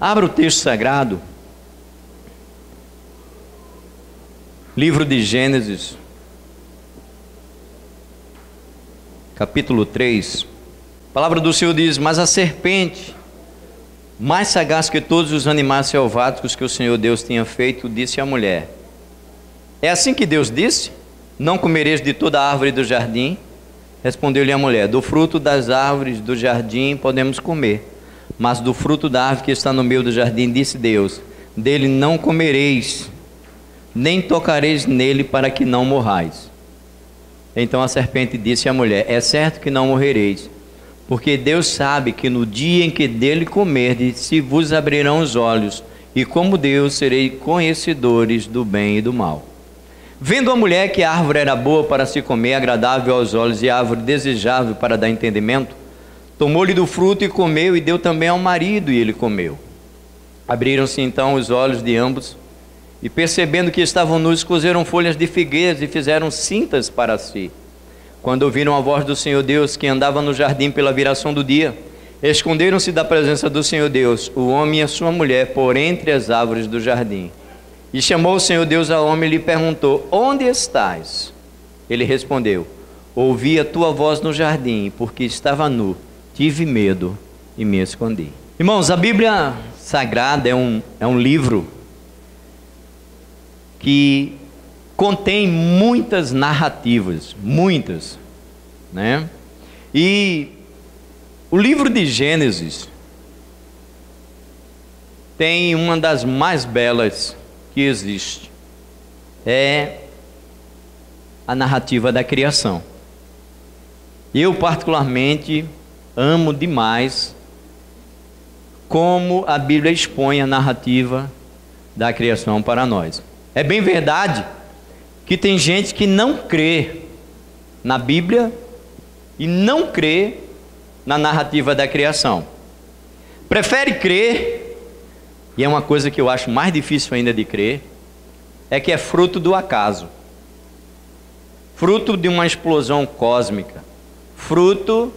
Abra o texto sagrado, livro de Gênesis, capítulo 3. A palavra do Senhor diz: mas a serpente, mais sagaz que todos os animais selváticos que o Senhor Deus tinha feito, disse à mulher: é assim que Deus disse? Não comereis de toda a árvore do jardim? Respondeu-lhe a mulher: do fruto das árvores do jardim podemos comer, mas do fruto da árvore que está no meio do jardim, disse Deus, dele não comereis, nem tocareis nele, para que não morrais. Então a serpente disse à mulher: é certo que não morrereis, porque Deus sabe que no dia em que dele comerdes, se vos abrirão os olhos, e como Deus sereis conhecedores do bem e do mal. Vendo a mulher que a árvore era boa para se comer, agradável aos olhos, e a árvore desejável para dar entendimento, tomou-lhe do fruto e comeu, e deu também ao marido, e ele comeu. Abriram-se então os olhos de ambos, e percebendo que estavam nus, cozeram folhas de figueiras e fizeram cintas para si. Quando ouviram a voz do Senhor Deus, que andava no jardim pela viração do dia, esconderam-se da presença do Senhor Deus, o homem e a sua mulher, por entre as árvores do jardim. E chamou o Senhor Deus ao homem e lhe perguntou: onde estás? Ele respondeu: ouvi a tua voz no jardim, porque estava nu, tive medo e me escondi. Irmãos, a Bíblia Sagrada é um livro que contém muitas narrativas, muitas, né? E o livro de Gênesis tem uma das mais belas que existe, é a narrativa da criação. Eu particularmente amo demais como a Bíblia expõe a narrativa da criação para nós. É bem verdade que tem gente que não crê na Bíblia e não crê na narrativa da criação. Prefere crer, e é uma coisa que eu acho mais difícil ainda de crer, é que é fruto do acaso, fruto de uma explosão cósmica, fruto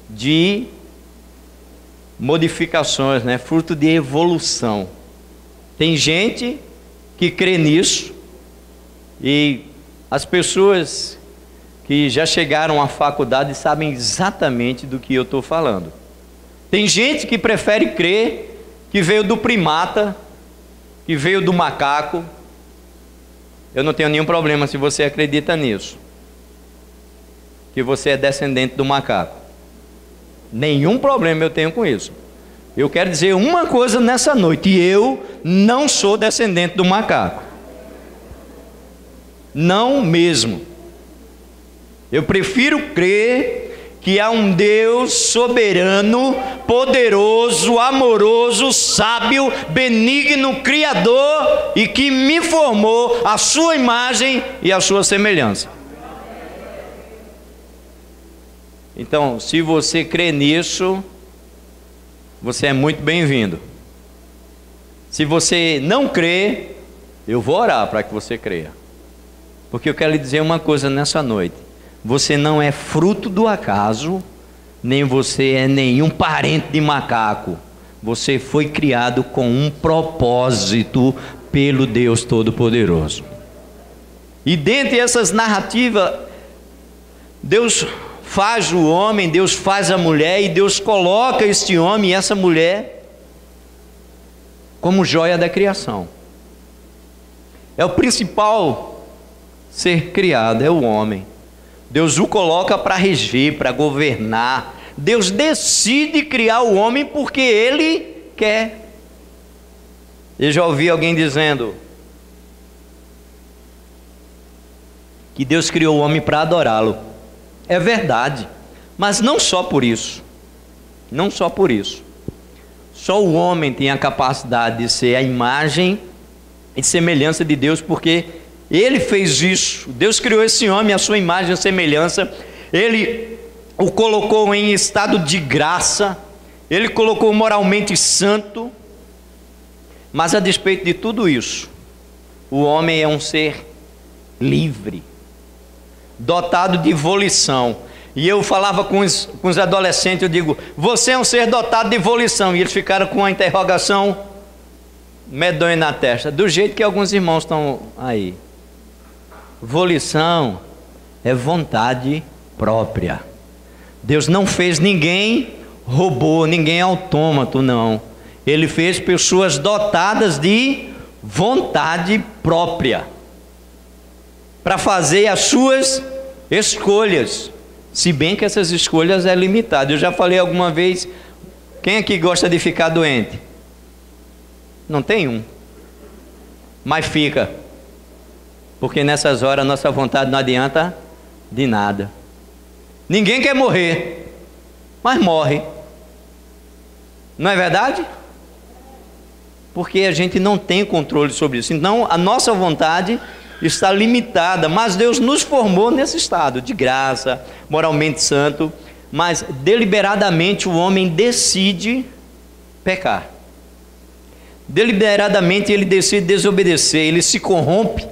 de modificações, né? Fruto de evolução. Tem gente que crê nisso, e as pessoas que já chegaram à faculdade sabem exatamente do que eu estou falando. Tem gente que prefere crer que veio do primata, que veio do macaco. Eu não tenho nenhum problema se você acredita nisso, que você é descendente do macaco. Nenhum problema eu tenho com isso. Eu quero dizer uma coisa nessa noite: eu não sou descendente do macaco. Não mesmo. Eu prefiro crer que há um Deus soberano, poderoso, amoroso, sábio, benigno, criador, e que me formou à sua imagem e à sua semelhança. Então, se você crê nisso, você é muito bem-vindo. Se você não crê, eu vou orar para que você creia. Porque eu quero lhe dizer uma coisa nessa noite: você não é fruto do acaso, nem você é nenhum parente de macaco. Você foi criado com um propósito pelo Deus Todo-Poderoso. E dentre essas narrativas, Deus faz o homem, Deus faz a mulher, e Deus coloca este homem e essa mulher como joia da criação. É o principal ser criado, é o homem. Deus o coloca para reger, para governar. Deus decide criar o homem porque Ele quer. Eu já ouvi alguém dizendo que Deus criou o homem para adorá-lo. É verdade, mas não só por isso. Não só por isso. Só o homem tem a capacidade de ser a imagem e semelhança de Deus, porque Ele fez isso. Deus criou esse homem à sua imagem e semelhança. Ele o colocou em estado de graça. Ele colocou moralmente santo. Mas a despeito de tudo isso, o homem é um ser livre, dotado de volição. E eu falava com os adolescentes, eu digo: você é um ser dotado de volição. E eles ficaram com a interrogação medonho na testa, do jeito que alguns irmãos estão aí. Volição é vontade própria. Deus não fez ninguém robô, ninguém autômato, não. Ele fez pessoas dotadas de vontade própria, para fazer as suas escolhas, se bem que essas escolhas é limitada. Eu já falei alguma vez, quem aqui gosta de ficar doente? Não tem um, mas fica, porque nessas horas nossa vontade não adianta de nada. Ninguém quer morrer, mas morre, não é verdade? Porque a gente não tem controle sobre isso. Então a nossa vontade está limitada, mas Deus nos formou nesse estado de graça, moralmente santo, mas deliberadamente o homem decide pecar. Deliberadamente ele decide desobedecer, ele se corrompe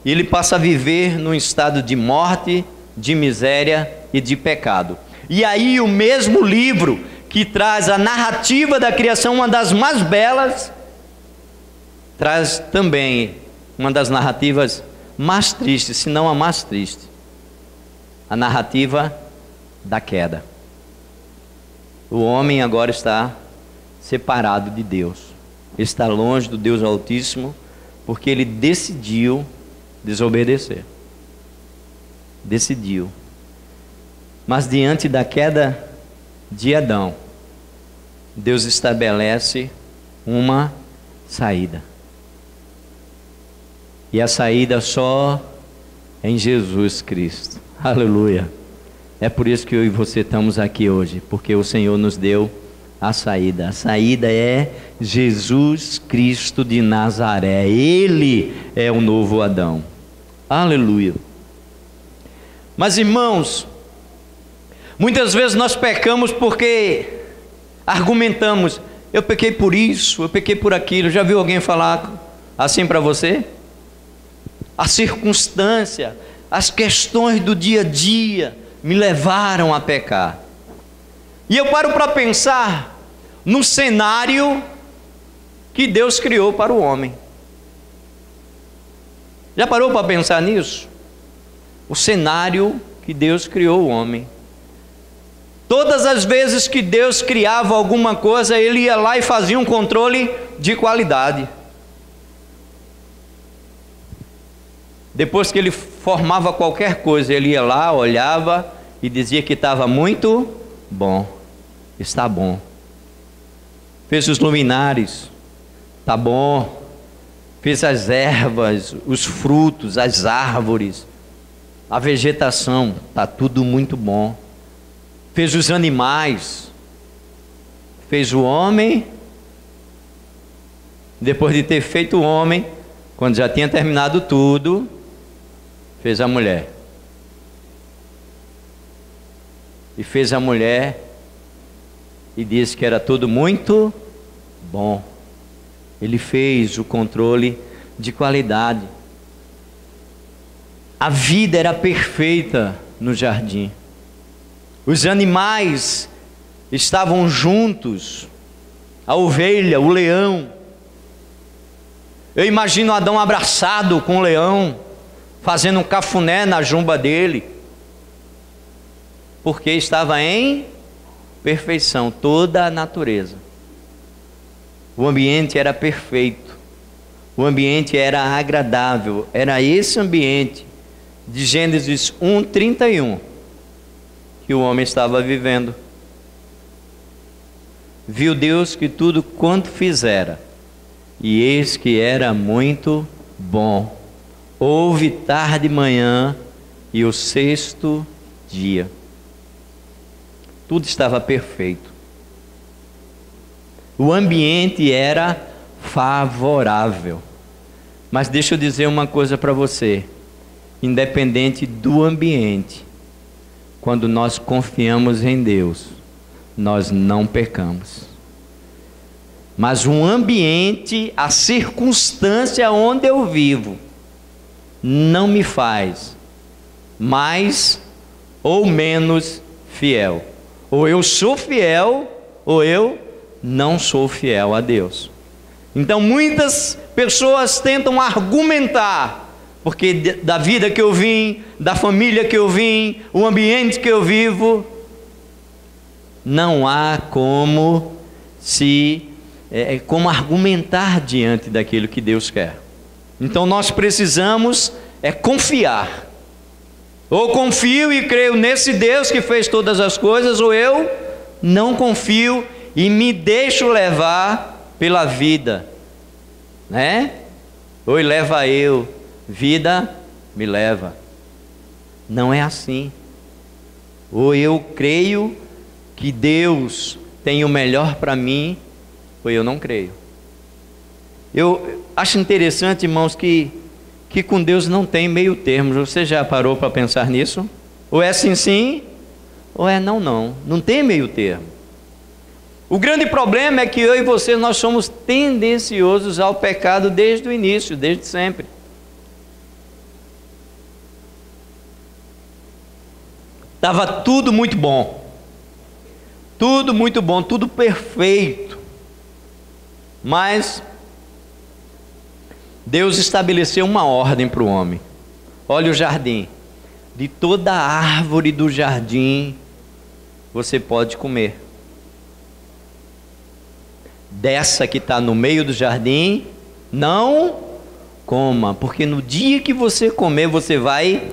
e ele passa a viver num estado de morte, de miséria e de pecado. E aí o mesmo livro que traz a narrativa da criação, uma das mais belas, traz também uma das narrativas mais tristes, se não a mais triste, a narrativa da queda. O homem agora está separado de Deus, está longe do Deus Altíssimo, porque ele decidiu desobedecer. Decidiu. Mas diante da queda de Adão, Deus estabelece uma saída. E a saída só é em Jesus Cristo. Aleluia. É por isso que eu e você estamos aqui hoje, porque o Senhor nos deu a saída. A saída é Jesus Cristo de Nazaré. Ele é o novo Adão. Aleluia. Mas irmãos, muitas vezes nós pecamos porque argumentamos: eu pequei por isso, eu pequei por aquilo. Já viu alguém falar assim para você? A circunstância, as questões do dia a dia me levaram a pecar. E eu paro para pensar no cenário que Deus criou para o homem. Já parou para pensar nisso? O cenário que Deus criou o homem. Todas as vezes que Deus criava alguma coisa, Ele ia lá e fazia um controle de qualidade. Depois que Ele formava qualquer coisa, Ele ia lá, olhava e dizia que estava muito bom. Está bom. Fez os luminares, está bom. Fez as ervas, os frutos, as árvores, a vegetação, está tudo muito bom. Fez os animais, fez o homem. Depois de ter feito o homem, quando já tinha terminado tudo, fez a mulher. E fez a mulher e disse que era tudo muito bom. Ele fez o controle de qualidade. A vida era perfeita no jardim. Os animais estavam juntos. A ovelha, o leão. Eu imagino Adão abraçado com o leão, fazendo um cafuné na jumba dele, porque estava em perfeição toda a natureza. O ambiente era perfeito, o ambiente era agradável. Era esse ambiente de Gênesis 1:31 que o homem estava vivendo. Viu Deus que tudo quanto fizera, e eis que era muito bom. Houve tarde e manhã e o sexto dia. Tudo estava perfeito. O ambiente era favorável. Mas deixa eu dizer uma coisa para você. Independente do ambiente, quando nós confiamos em Deus, nós não pecamos. Mas um ambiente, a circunstância onde eu vivo, não me faz mais ou menos fiel. Ou eu sou fiel, ou eu não sou fiel a Deus. Então muitas pessoas tentam argumentar, porque da vida que eu vim, da família que eu vim, o ambiente que eu vivo, não há como argumentar diante daquilo que Deus quer. Então nós precisamos confiar. Ou confio e creio nesse Deus que fez todas as coisas, ou eu não confio e me deixo levar pela vida, né? Oi, leva eu, vida me leva. Não é assim. Ou eu creio que Deus tem o melhor para mim, ou eu não creio. Eu acho interessante, irmãos, que com Deus não tem meio termo. Você já parou para pensar nisso? Ou é sim, sim, ou é não, não. Não tem meio termo. O grande problema é que eu e você, nós somos tendenciosos ao pecado desde o início, desde sempre. Estava tudo muito bom. Tudo muito bom, tudo perfeito. Mas Deus estabeleceu uma ordem para o homem. Olha o jardim. De toda árvore do jardim você pode comer. Dessa que está no meio do jardim, não coma, porque no dia que você comer, você vai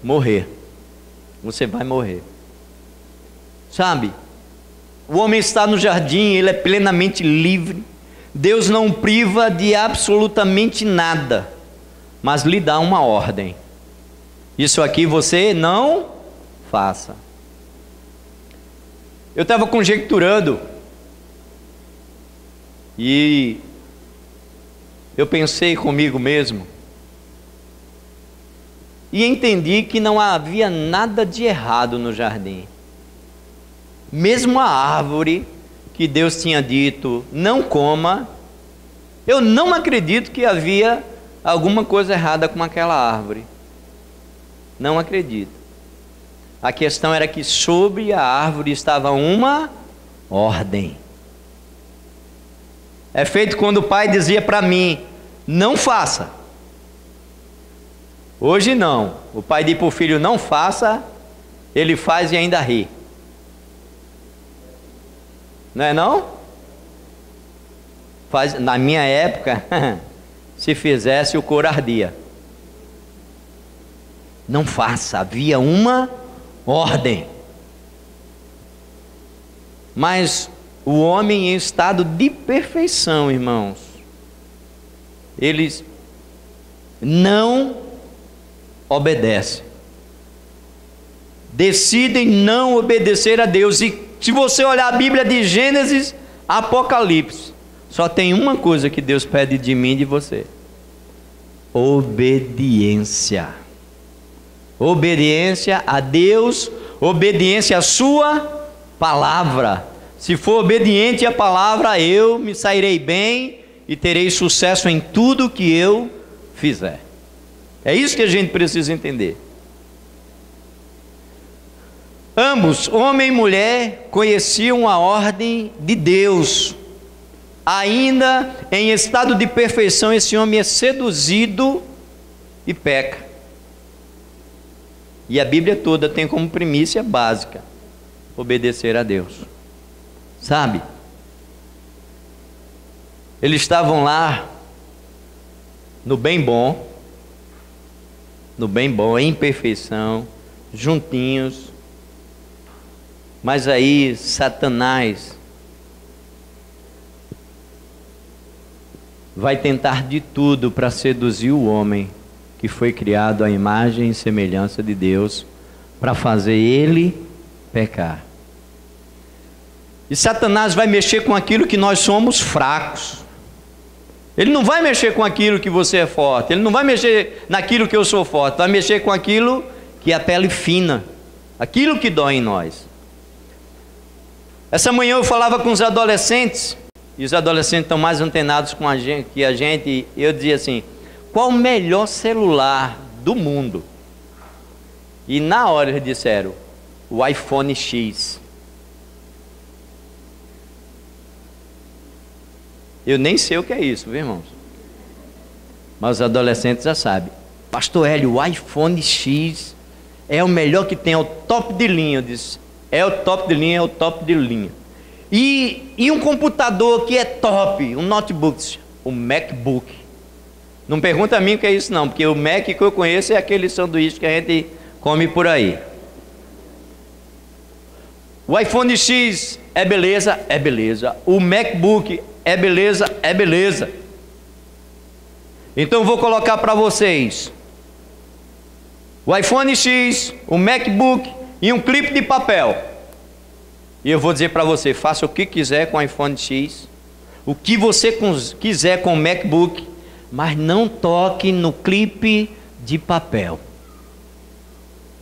morrer. Você vai morrer. Sabe? O homem está no jardim, ele é plenamente livre. Deus não priva de absolutamente nada, mas lhe dá uma ordem. Isso aqui você não faça. Eu estava conjecturando e eu pensei comigo mesmo e entendi que não havia nada de errado no jardim. Mesmo a árvore que Deus tinha dito não coma, eu não acredito que havia alguma coisa errada com aquela árvore. Não acredito. A questão era que sobre a árvore estava uma ordem. É feito quando o pai dizia para mim, não faça. Hoje não. O pai diz para o filho, não faça, ele faz e ainda ri. Não é não? Na minha época, se fizesse o couro ardia. Não faça, havia uma ordem. Mas o homem em estado de perfeição, irmãos, eles não obedecem. Decidem não obedecer a Deus. E se você olhar a Bíblia de Gênesis a Apocalipse, só tem uma coisa que Deus pede de mim e de você: obediência. Obediência a Deus, obediência à sua palavra. Se for obediente à palavra, eu me sairei bem e terei sucesso em tudo que eu fizer. É isso que a gente precisa entender. Ambos, homem e mulher, conheciam a ordem de Deus. Ainda em estado de perfeição, esse homem é seduzido e peca. E a Bíblia toda tem como primícia básica obedecer a Deus. Sabe? Eles estavam lá no bem bom, em perfeição, juntinhos. Mas aí Satanás vai tentar de tudo para seduzir o homem que foi criado à imagem e semelhança de Deus, para fazer ele pecar. E Satanás vai mexer com aquilo que nós somos fracos. Ele não vai mexer com aquilo que você é forte. Ele não vai mexer naquilo que eu sou forte. Vai mexer com aquilo que é a pele fina, aquilo que dói em nós. Essa manhã eu falava com os adolescentes, e os adolescentes estão mais antenados com a gente, que a gente, e eu dizia assim: qual o melhor celular do mundo? E na hora eles disseram: o iPhone X. Eu nem sei o que é isso, viu, irmãos? Mas os adolescentes já sabem. Pastor Hélio, o iPhone X é o melhor que tem, é o top de linha. Eu disse, é o top de linha, é o top de linha. E um computador que é top, um notebook, o MacBook. Não pergunta a mim o que é isso não, porque o Mac que eu conheço é aquele sanduíche que a gente come por aí. O iPhone X é beleza? É beleza. O MacBook é beleza? É beleza. Então eu vou colocar para vocês o iPhone X, o MacBook e um clipe de papel. E eu vou dizer para você, faça o que quiser com o iPhone X, o que você quiser com o MacBook, mas não toque no clipe de papel.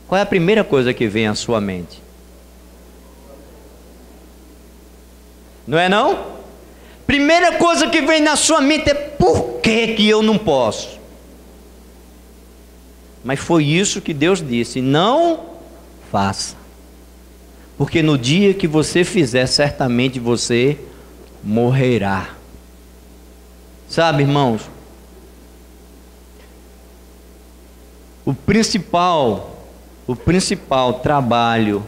Qual é a primeira coisa que vem à sua mente? Não é não? Primeira coisa que vem na sua mente é por que eu não posso? Mas foi isso que Deus disse, não faça. Porque no dia que você fizer, certamente você morrerá. Sabe, irmãos? O principal trabalho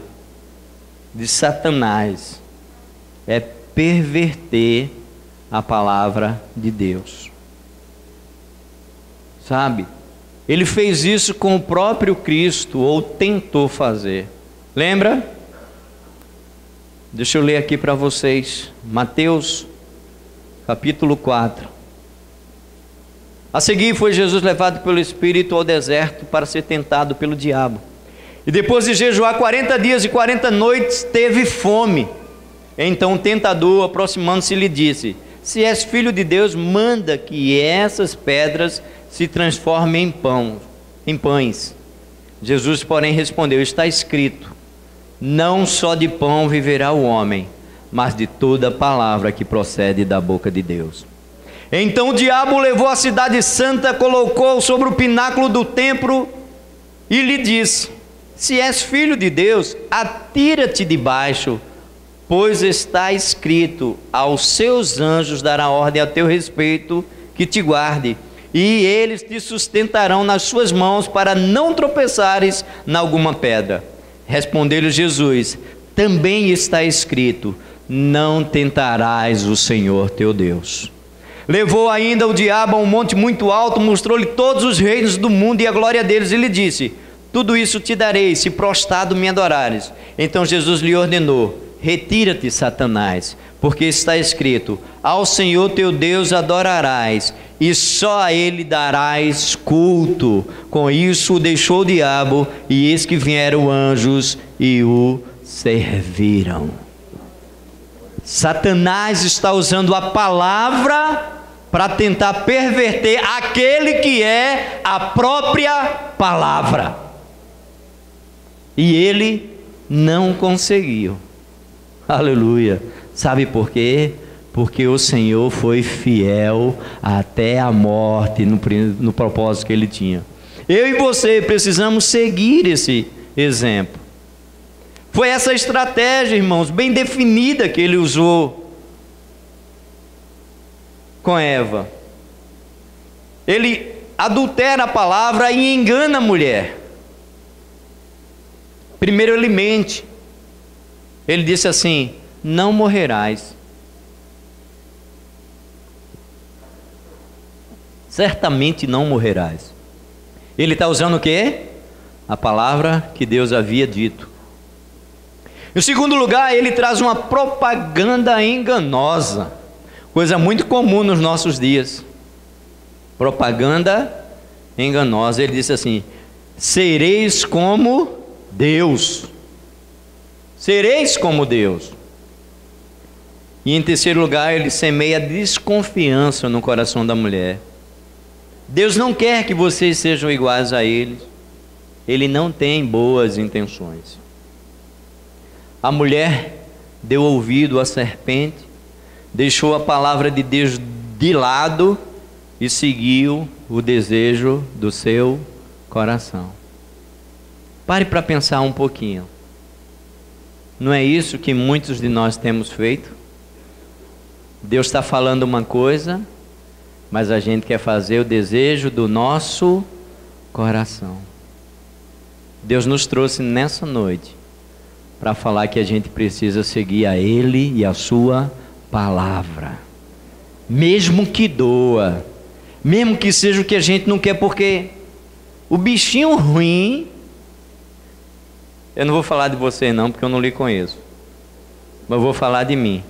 de Satanás é perverter a palavra de Deus. Sabe? Ele fez isso com o próprio Cristo, ou tentou fazer. Lembra? Deixa eu ler aqui para vocês. Mateus, capítulo 4. A seguir foi Jesus levado pelo Espírito ao deserto para ser tentado pelo diabo. E depois de jejuar 40 dias e 40 noites, teve fome. Então o tentador, aproximando-se, lhe disse: se és filho de Deus, manda que essas pedras se transformem em pães. Jesus, porém, respondeu: está escrito, não só de pão viverá o homem, mas de toda palavra que procede da boca de Deus. Então o diabo levou a cidade santa, colocou sobre o pináculo do templo e lhe disse: se és filho de Deus, atira-te debaixo, pois está escrito, aos seus anjos dará ordem a teu respeito, que te guarde, e eles te sustentarão nas suas mãos, para não tropeçares em alguma pedra. Respondeu-lhe Jesus: também está escrito, não tentarás o Senhor teu Deus. Levou ainda o diabo a um monte muito alto, mostrou-lhe todos os reinos do mundo e a glória deles, e lhe disse: tudo isso te darei, se prostrado me adorares. Então Jesus lhe ordenou: retira-te, Satanás, porque está escrito, ao Senhor teu Deus adorarás, e só a Ele darás culto. Com isso o deixou o diabo, e eis que vieram anjos e o serviram. Satanás está usando a palavra para tentar perverter aquele que é a própria palavra. E ele não conseguiu. Aleluia. Sabe por quê? Porque o Senhor foi fiel até a morte no propósito que Ele tinha. Eu e você precisamos seguir esse exemplo. Foi essa estratégia, irmãos, bem definida que Ele usou com Eva. Ele adultera a palavra e engana a mulher. Primeiro ele mente. Ele disse assim: não morrerás. Certamente não morrerás. Ele está usando o quê? A palavra que Deus havia dito. Em segundo lugar, ele traz uma propaganda enganosa. Coisa muito comum nos nossos dias. Propaganda enganosa. Ele disse assim: sereis como Deus. Sereis como Deus. E em terceiro lugar, ele semeia desconfiança no coração da mulher. Deus não quer que vocês sejam iguais a Ele. Ele não tem boas intenções. A mulher deu ouvido à serpente, deixou a palavra de Deus de lado e seguiu o desejo do seu coração. Pare para pensar um pouquinho. Não é isso que muitos de nós temos feito? Deus está falando uma coisa, mas a gente quer fazer o desejo do nosso coração. Deus nos trouxe nessa noite para falar que a gente precisa seguir a Ele e a Sua palavra, mesmo que doa, mesmo que seja o que a gente não quer, porque o bichinho ruim, eu não vou falar de você não, porque eu não lhe conheço, mas eu vou falar de mim.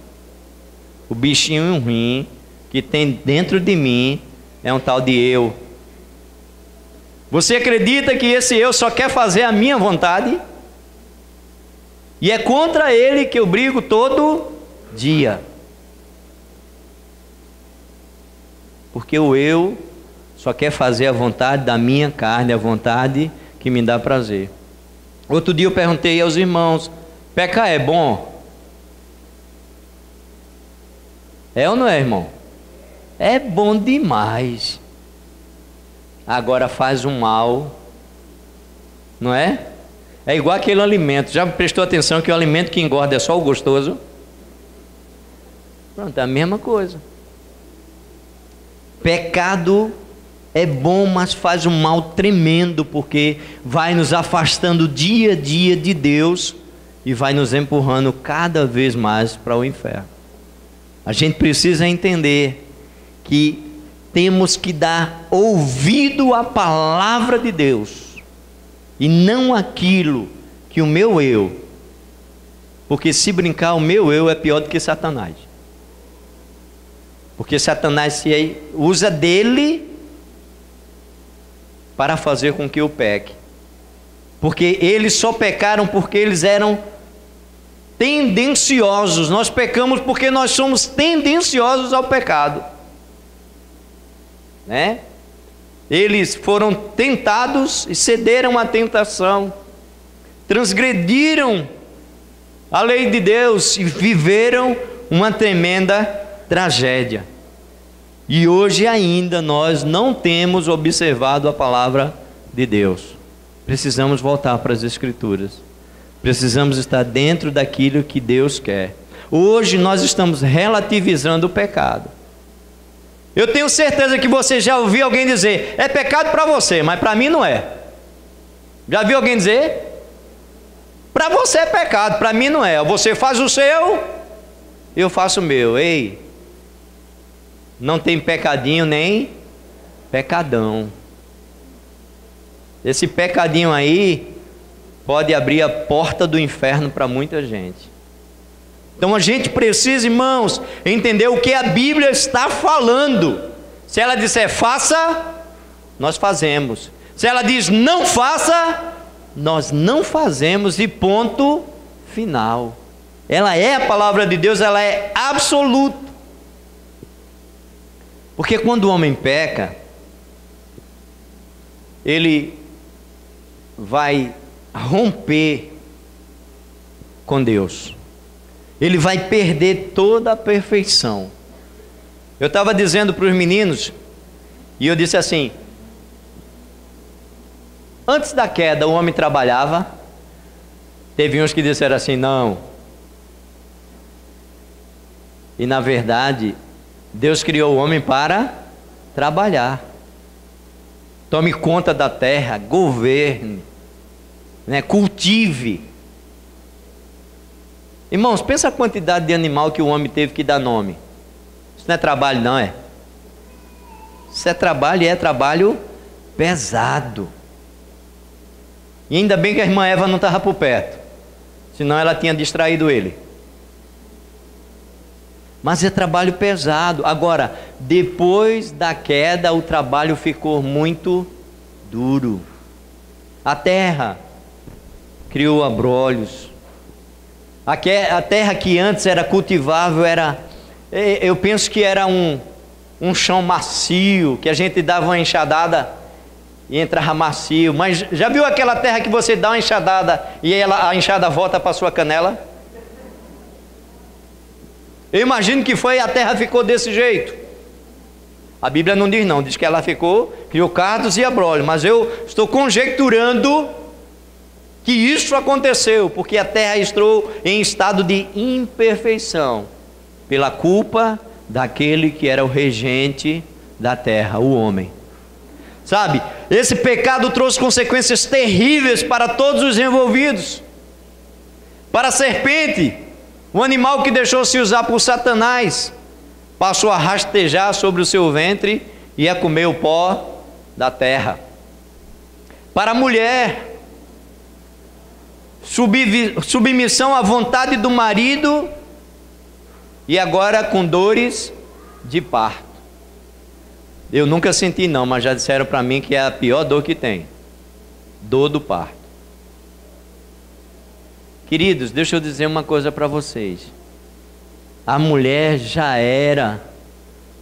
O bichinho ruim que tem dentro de mim é um tal de eu. Você acredita que esse eu só quer fazer a minha vontade? E é contra ele que eu brigo todo dia. Porque o eu só quer fazer a vontade da minha carne, a vontade que me dá prazer. Outro dia eu perguntei aos irmãos: pecar é bom? É ou não é, irmão? É bom demais. Agora faz um mal, não é? É igual aquele alimento. Já prestou atenção que o alimento que engorda é só o gostoso? Pronto, é a mesma coisa. Pecado é bom, mas faz um mal tremendo, porque vai nos afastando dia a dia de Deus e vai nos empurrando cada vez mais para o inferno. A gente precisa entender que temos que dar ouvido à palavra de Deus e não aquilo que o meu eu, porque se brincar, o meu eu é pior do que Satanás, porque Satanás se usa dele para fazer com que eu peque, porque eles só pecaram porque eles eram tendenciosos. Nós pecamos porque nós somos tendenciosos ao pecado, né? Eles foram tentados e cederam à tentação, transgrediram a lei de Deus e viveram uma tremenda tragédia. E hoje ainda nós não temos observado a palavra de Deus. Precisamos voltar para as Escrituras. Precisamos estar dentro daquilo que Deus quer. Hoje nós estamos relativizando o pecado. Eu tenho certeza que você já ouviu alguém dizer: é pecado para você, mas para mim não é. Já viu alguém dizer? Para você é pecado, para mim não é. Você faz o seu, eu faço o meu. Ei, não tem pecadinho nem pecadão. Esse pecadinho aí pode abrir a porta do inferno para muita gente. Então a gente precisa, irmãos, entender o que a Bíblia está falando. Se ela disser faça, nós fazemos. Se ela diz não faça, nós não fazemos, e ponto final. Ela é a palavra de Deus, ela é absoluta. Porque quando o homem peca, ele vai romper com Deus. Ele vai perder toda a perfeição. Eu estava dizendo para os meninos, e eu disse assim: antes da queda o homem trabalhava. Teve uns que disseram assim: não. E na verdade, Deus criou o homem para trabalhar. Tome conta da terra, governe, né? Cultive. Irmãos, pensa a quantidade de animal que o homem teve que dar nome. Isso não é trabalho, não é? Isso é trabalho, e é trabalho pesado. E ainda bem que a irmã Eva não estava por perto, senão ela tinha distraído ele. Mas é trabalho pesado. Agora, depois da queda, o trabalho ficou muito duro. A terra criou abrolhos. A terra que antes era cultivável eu penso que era um chão macio, que a gente dava uma enxadada e entrava macio. Mas já viu aquela terra que você dá uma enxadada e a enxada volta para a sua canela? Eu imagino que a terra ficou desse jeito. A Bíblia não diz não, diz que ela criou cardos e abrolhos, mas eu estou conjecturando que isso aconteceu, porque a terra entrou em estado de imperfeição, pela culpa daquele que era o regente da terra, o homem. Sabe, esse pecado trouxe consequências terríveis para todos os envolvidos. Para a serpente, o animal que deixou-se usar por Satanás, passou a rastejar sobre o seu ventre e a comer o pó da terra. Para a mulher, submissão à vontade do marido e agora com dores de parto. Eu nunca senti não, mas já disseram para mim que é a pior dor que tem. Dor do parto. Queridos, deixa eu dizer uma coisa para vocês. A mulher já era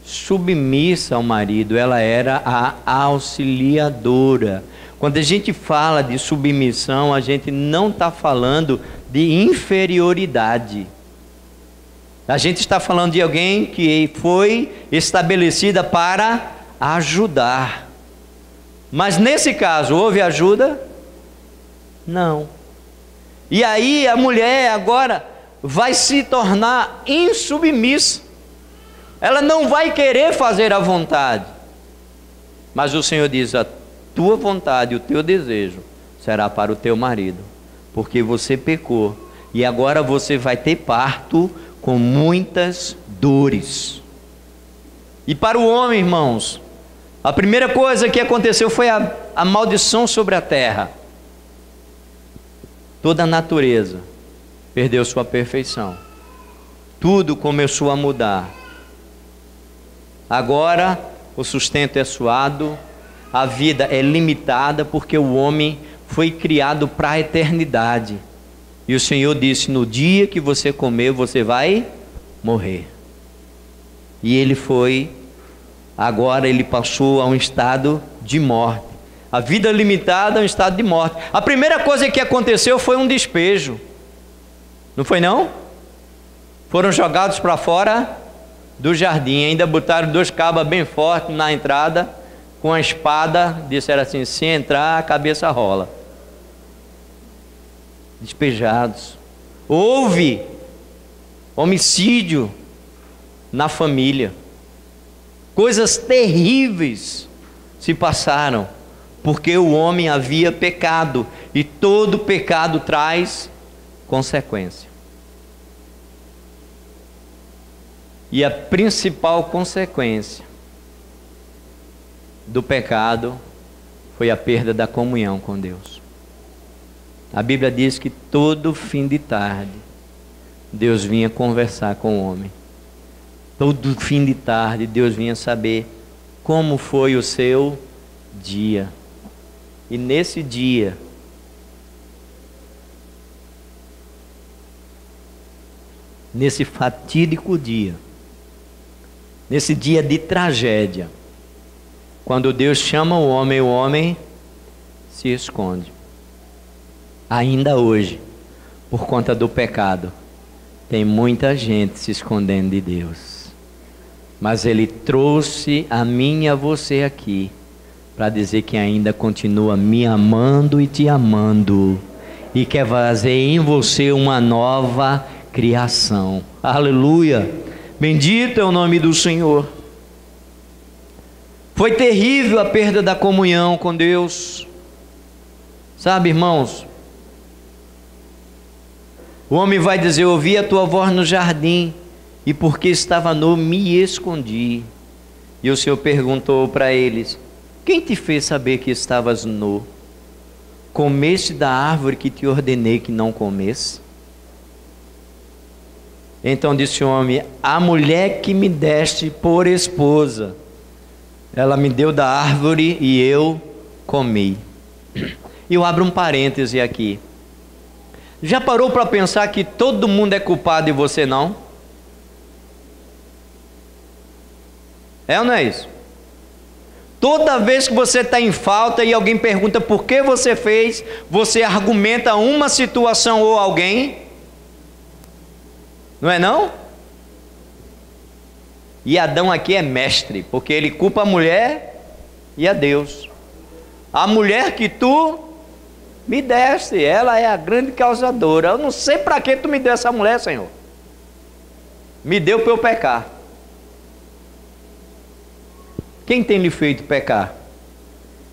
submissa ao marido, ela era a auxiliadora. Quando a gente fala de submissão, a gente não está falando de inferioridade. A gente está falando de alguém que foi estabelecida para ajudar. Mas nesse caso, houve ajuda? Não. E aí a mulher agora vai se tornar insubmissa. Ela não vai querer fazer a vontade. Mas o Senhor diz: a tua vontade, o teu desejo será para o teu marido, porque você pecou. E agora você vai ter parto com muitas dores. E para o homem, irmãos, a primeira coisa que aconteceu foi a maldição sobre a terra. Toda a natureza perdeu sua perfeição. Tudo começou a mudar. Agora o sustento é suado, a vida é limitada, porque o homem foi criado para a eternidade. E o Senhor disse: no dia que você comer, você vai morrer. E agora ele passou a um estado de morte. A vida limitada é um estado de morte. A primeira coisa que aconteceu foi um despejo. Não foi não? Foram jogados para fora do jardim. Ainda botaram 2 cabas bem fortes na entrada, com a espada, disseram assim: se entrar, a cabeça rola. Despejados. Houve homicídio na família. Coisas terríveis se passaram, porque o homem havia pecado, e todo pecado traz consequência. E a principal consequência do pecado foi a perda da comunhão com Deus. A Bíblia diz que todo fim de tarde Deus vinha conversar com o homem. Todo fim de tarde Deus vinha saber como foi o seu dia. E nesse dia, nesse fatídico dia, nesse dia de tragédia, quando Deus chama o homem se esconde. Ainda hoje, por conta do pecado, tem muita gente se escondendo de Deus. Mas Ele trouxe a mim e a você aqui para dizer que ainda continua me amando e te amando, e quer fazer em você uma nova criação. Aleluia! Bendito é o nome do Senhor. Foi terrível a perda da comunhão com Deus. Sabe, irmãos, o homem vai dizer: ouvi a tua voz no jardim, e porque estava nu, me escondi. E o Senhor perguntou para eles: quem te fez saber que estavas nu? Comeste da árvore que te ordenei que não comesse? Então disse o homem: a mulher que me deste por esposa, ela me deu da árvore e eu comi. E eu abro um parêntese aqui. Já parou para pensar que todo mundo é culpado e você não? É ou não é isso? Toda vez que você está em falta e alguém pergunta por que você fez, você argumenta uma situação ou alguém. Não é não? E Adão aqui é mestre, porque ele culpa a mulher e a Deus. A mulher que tu me deste, ela é a grande causadora. Eu não sei para que tu me deu essa mulher, Senhor. Me deu para eu pecar. Quem tem lhe feito pecar?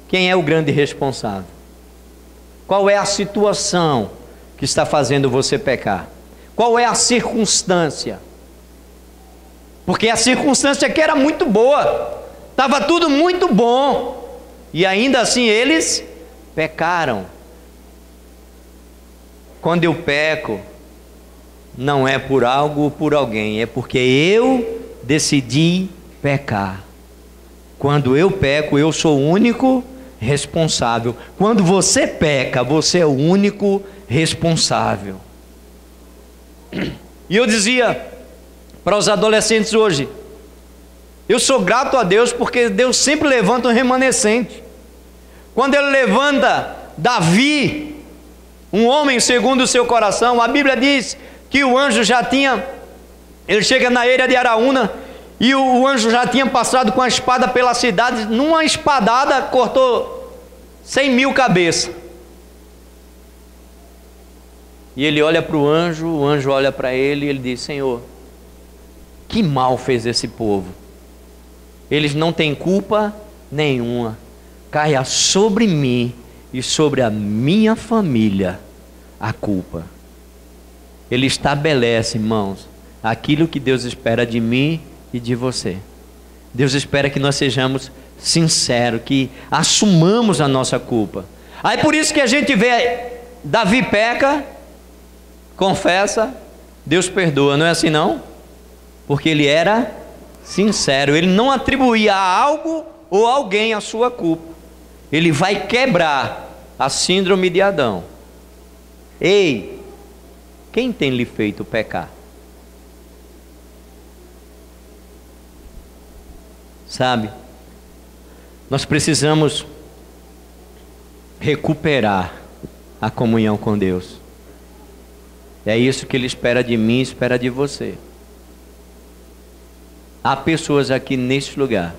Quem é o grande responsável? Qual é a situação que está fazendo você pecar? Qual é a circunstância? Porque a circunstância aqui era muito boa, estava tudo muito bom, e ainda assim eles pecaram. Quando eu peco, não é por algo ou por alguém, é porque eu decidi pecar. Quando eu peco, eu sou o único responsável. Quando você peca, você é o único responsável. E eu dizia para os adolescentes hoje, eu sou grato a Deus porque Deus sempre levanta um remanescente. Quando Ele levanta Davi, um homem segundo o seu coração, a Bíblia diz que o anjo já tinha, ele chega na eira de Araúna, e o anjo já tinha passado com a espada pela cidade, numa espadada cortou 100.000 cabeças. E ele olha para o anjo olha para ele e ele diz: Senhor, que mal fez esse povo? Eles não têm culpa nenhuma. Caia sobre mim e sobre a minha família a culpa. Ele estabelece, irmãos, aquilo que Deus espera de mim e de você. Deus espera que nós sejamos sinceros, que assumamos a nossa culpa. Aí por isso que a gente vê Davi peca, confessa, Deus perdoa, não é assim não? Porque ele era sincero, ele não atribuía a algo ou a alguém a sua culpa. Ele vai quebrar a síndrome de Adão. Ei, quem tem lhe feito pecar? Sabe, nós precisamos recuperar a comunhão com Deus. É isso que Ele espera de mim, espera de você. Há pessoas aqui neste lugar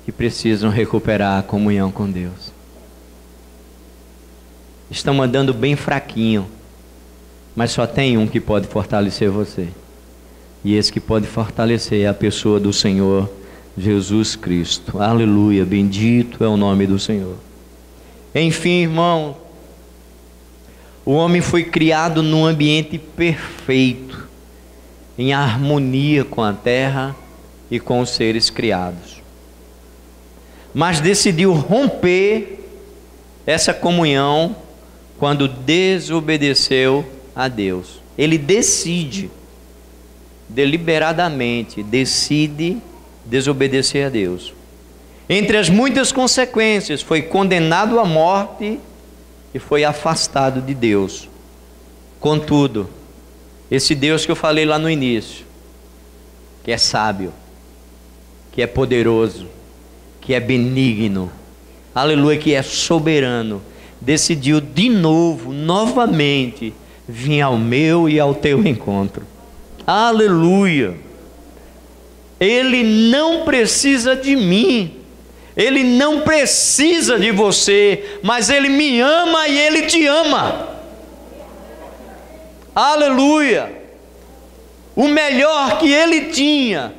que precisam recuperar a comunhão com Deus. Estão andando bem fraquinho, mas só tem um que pode fortalecer você. E esse que pode fortalecer é a pessoa do Senhor Jesus Cristo. Aleluia, bendito é o nome do Senhor. Enfim, irmão, o homem foi criado num ambiente perfeito, em harmonia com a terra e com os seres criados. Mas decidiu romper essa comunhão quando desobedeceu a Deus. Ele decide, deliberadamente, decide desobedecer a Deus. Entre as muitas consequências, foi condenado à morte e foi afastado de Deus. Contudo, esse Deus que eu falei lá no início, que é sábio, que é poderoso, que é benigno, aleluia, que é soberano, decidiu de novo, novamente, vir ao meu e ao teu encontro. Aleluia. Ele não precisa de mim, Ele não precisa de você, mas Ele me ama e Ele te ama. Aleluia. O melhor que Ele tinha,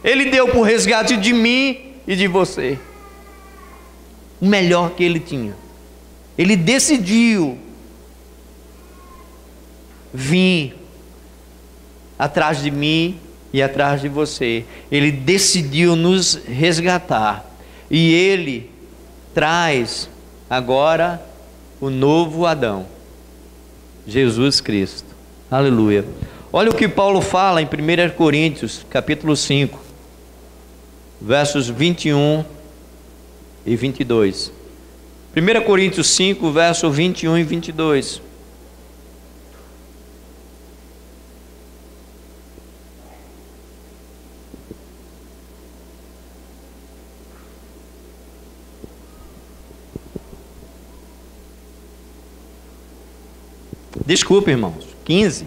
Ele deu por resgate de mim e de você. O melhor que Ele tinha, Ele decidiu vir atrás de mim e atrás de você. Ele decidiu nos resgatar. E Ele traz agora o novo Adão, Jesus Cristo. Aleluia. Olha o que Paulo fala em 1 Coríntios, capítulo 5, versos 21 e 22. 1 Coríntios 5, verso 21 e 22. Desculpe, irmãos, 15.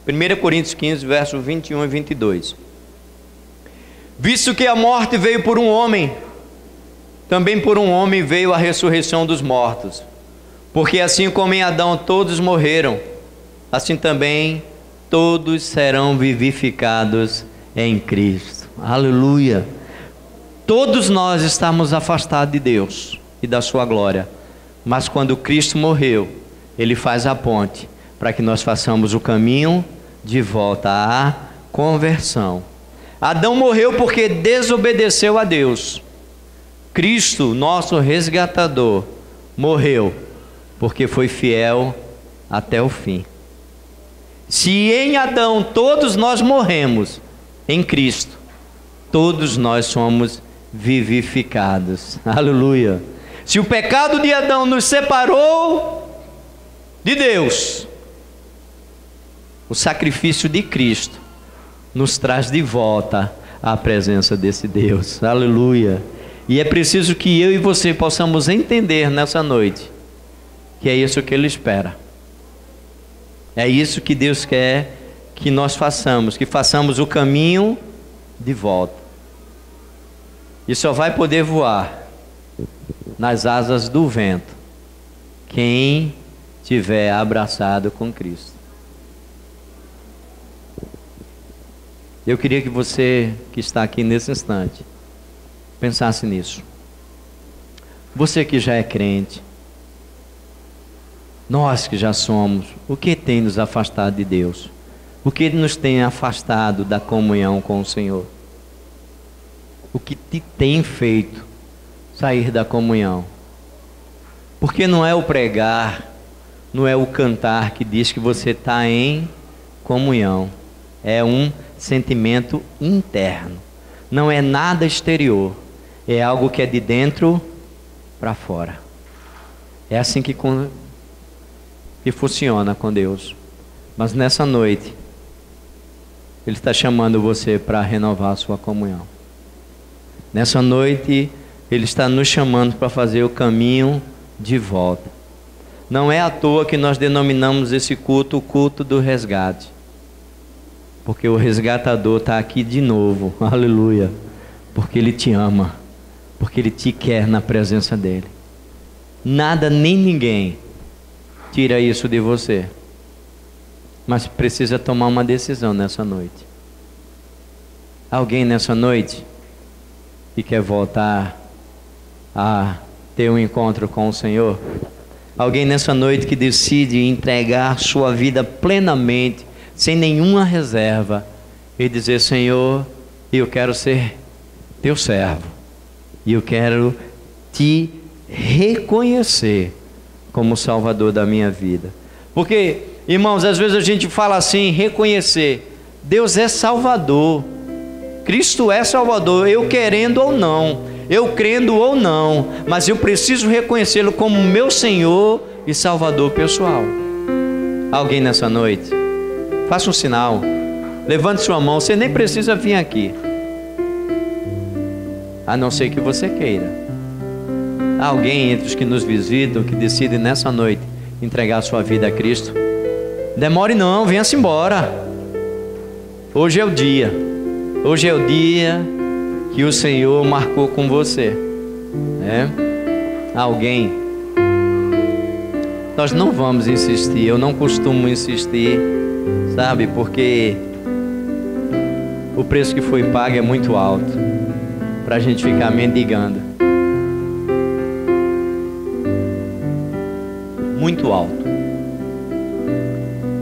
Primeira Coríntios 15, versos 21 e 22. Visto que a morte veio por um homem, também por um homem veio a ressurreição dos mortos. Porque assim como em Adão todos morreram, assim também todos serão vivificados em Cristo. Aleluia! Todos nós estamos afastados de Deus e da sua glória, mas quando Cristo morreu, Ele faz a ponte para que nós façamos o caminho de volta à conversão. Adão morreu porque desobedeceu a Deus. Cristo, nosso resgatador, morreu porque foi fiel até o fim. Se em Adão todos nós morremos, em Cristo todos nós somos vivificados. Aleluia! Se o pecado de Adão nos separou de Deus, o sacrifício de Cristo nos traz de volta à presença desse Deus. Aleluia! E é preciso que eu e você possamos entender nessa noite que é isso que Ele espera. É isso que Deus quer que nós façamos, que façamos o caminho de volta. E só vai poder voar nas asas do vento quem tiver abraçado com Cristo. Eu queria que você que está aqui nesse instante pensasse nisso. Você que já é crente, nós que já somos, o que tem nos afastado de Deus? O que nos tem afastado da comunhão com o Senhor? O que te tem feito sair da comunhão? Porque não é o pregar, não é o cantar que diz que você está em comunhão. É um sentimento interno. Não é nada exterior. É algo que é de dentro para fora. É assim que funciona com Deus. Mas nessa noite, Ele está chamando você para renovar a sua comunhão. Nessa noite, Ele está nos chamando para fazer o caminho de volta. Não é à toa que nós denominamos esse culto o culto do resgate. Porque o resgatador está aqui de novo. Aleluia. Porque Ele te ama. Porque Ele te quer na presença dEle. Nada nem ninguém tira isso de você. Mas precisa tomar uma decisão nessa noite. Alguém nessa noite que quer voltar a ter um encontro com o Senhor? Alguém nessa noite que decide entregar sua vida plenamente, sem nenhuma reserva, e dizer: Senhor, eu quero ser teu servo, e eu quero te reconhecer como Salvador da minha vida. Porque, irmãos, às vezes a gente fala assim, reconhecer. Deus é Salvador, Cristo é Salvador, eu querendo ou não, eu crendo ou não, mas eu preciso reconhecê-lo como meu Senhor e Salvador pessoal. Alguém nessa noite? Faça um sinal, levante sua mão. Você nem precisa vir aqui, a não ser que você queira. Alguém entre os que nos visitam, que decide nessa noite entregar sua vida a Cristo? Demore não, venha-se embora. Hoje é o dia. Hoje é o dia que o Senhor marcou com você. Alguém? Nós não vamos insistir. Eu não costumo insistir, sabe? Porque o preço que foi pago é muito alto para a gente ficar mendigando. Muito alto.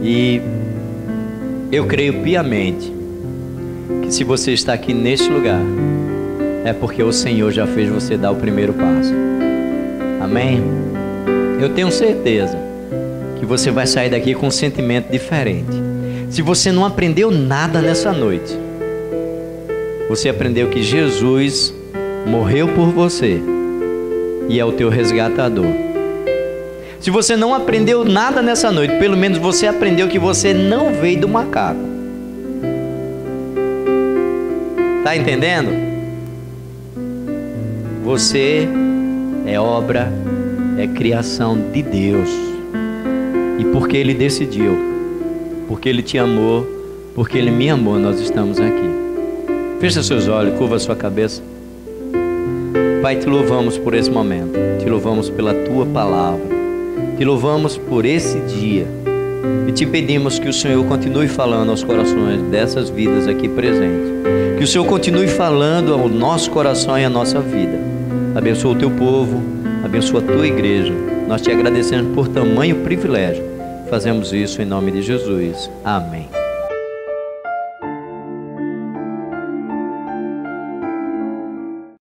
E eu creio piamente que se você está aqui neste lugar, é porque o Senhor já fez você dar o primeiro passo. Amém? Eu tenho certeza que você vai sair daqui com um sentimento diferente. Se você não aprendeu nada nessa noite, você aprendeu que Jesus morreu por você e é o teu resgatador. Se você não aprendeu nada nessa noite, pelo menos você aprendeu que você não veio do macaco. Está entendendo? Você é obra, é criação de Deus. E porque Ele decidiu, porque Ele te amou, porque Ele me amou, nós estamos aqui. Fecha seus olhos, curva sua cabeça. Pai, te louvamos por esse momento. Te louvamos pela Tua palavra. Te louvamos por esse dia E te pedimos que o Senhor continue falando aos corações dessas vidas aqui presentes. Que o Senhor continue falando ao nosso coração e à nossa vida. Abençoa o teu povo, abençoa a tua igreja. Nós te agradecemos por tamanho privilégio. Fazemos isso em nome de Jesus. Amém.